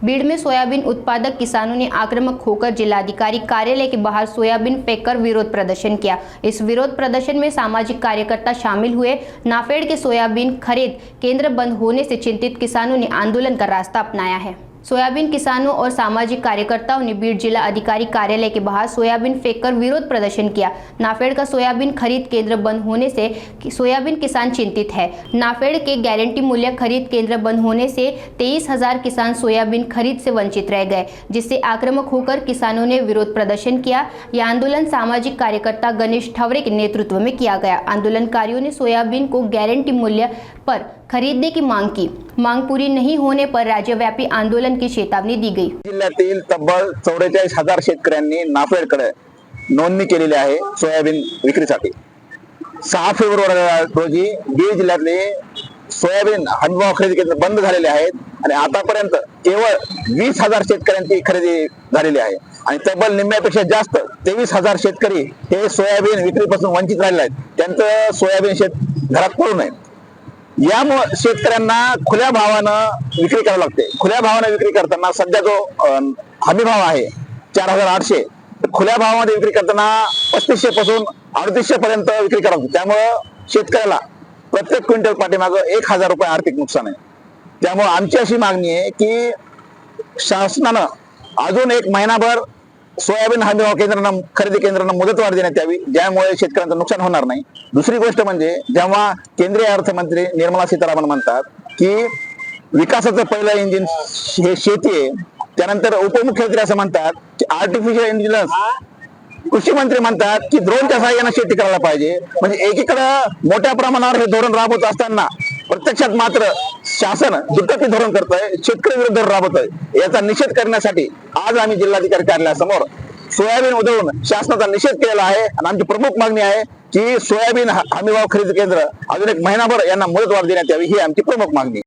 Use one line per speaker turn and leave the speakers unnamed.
भीड़ में सोयाबीन उत्पादक किसानों ने आक्रामक होकर जिलाधिकारी कार्यालय के बाहर सोयाबीन फेंककर विरोध प्रदर्शन किया। इस विरोध प्रदर्शन में सामाजिक कार्यकर्ता शामिल हुए। नाफेड के सोयाबीन खरीद केंद्र बंद होने से चिंतित किसानों ने आंदोलन का रास्ता अपनाया है। सोयाबीन किसानों और सामाजिक कार्यकर्ताओं ने बीड़ जिला अधिकारी कार्यालय के बाहर सोयाबीन फेंककर विरोध प्रदर्शन किया। नाफेड का सोयाबीन खरीद केंद्र बंद होने से सोयाबीन किसान चिंतित है। नाफेड के गारंटी मूल्य खरीद केंद्र बंद होने से 23,000 किसान सोयाबीन खरीद से वंचित रह गए, जिससे आक्रामक होकर किसानों ने विरोध प्रदर्शन किया। यह आंदोलन सामाजिक कार्यकर्ता गणेश ठवरे के नेतृत्व में किया गया। आंदोलनकारियों ने सोयाबीन को गारंटी मूल्य पर खरीदने की मांग की। मांग पूरी नहीं होने पर राज्यव्यापी आंदोलन की चेतावनी दी गई।
जिल्ह्यातील तब्बल 44,000 शेतकऱ्यांनी नाफेडकडे नोंदणी केलेली आहे सोयाबीन विक्रीसाठी। 6 फेब्रुवारी रोजी बीड जिल्ह्यातले सोयाबीन हमीभाव खरेदी केंद्र बंद झालेले आहेत आणि आतापर्यंत केवळ 20,000 शेतकऱ्यांची खरेदी झालेली आहे आणि तब्बल निम्म्यापेक्षा जास्त 23,000 शेतकरी हे सोयाबीन विक्रीपासून वंचित राहिले आहेत। त्यांचं सोयाबीन शेत घरात पडू नये यामुळे शेतकऱ्यांना खुल्या भावानं विक्री करावी लागते। खुल्या भावाने विक्री करताना सध्या जो हमी भाव आहे 4,800, खुल्या भावामध्ये विक्री करताना 3500 पासून 3800 पर्यंत विक्री करावी लागते। त्यामुळे शेतकऱ्याला प्रत्येक क्विंटल पाठीमागे 1,000 रुपये आर्थिक नुकसान आहे। त्यामुळे आमची अशी मागणी आहे की शासनानं अजून 1 महिनाभर सोयाबीन हमीभाव केंद्रांना खरेदी केंद्रांना मुदतवाढ देण्यात यावी, ज्यामुळे शेतकऱ्यांचं नुकसान होणार नाही। दुसरी गोष्ट म्हणजे जेव्हा केंद्रीय अर्थमंत्री निर्मला सीतारामन म्हणतात की विकासाचं पहिलं इंजिन हे शेती आहे, त्यानंतर उपमुख्यमंत्री असं म्हणतात की आर्टिफिशियल इंटेलिजन्स, कृषी मंत्री म्हणतात की ड्रोनच्या सहाय्याने शेती करायला पाहिजे। म्हणजे एकीकडे मोठ्या प्रमाणावर हे धोरण राबवत असताना प्रत्यक्षात मात्र शासन दुटप्पी धोरण करतंय, शेतकरी विरुद्ध राबवतंय। याचा निषेध करण्यासाठी आज आम्ही जिल्हाधिकारी कार्यालयासमोर सोयाबीन उधळून शासनाचा निषेध केलेला आहे आणि आमची प्रमुख मागणी आहे की सोयाबीन हमीभाव खरेदी केंद्र अजून 1 महिनाभर यांना मुदतवाढ देण्यात यावी, ही आमची प्रमुख मागणी।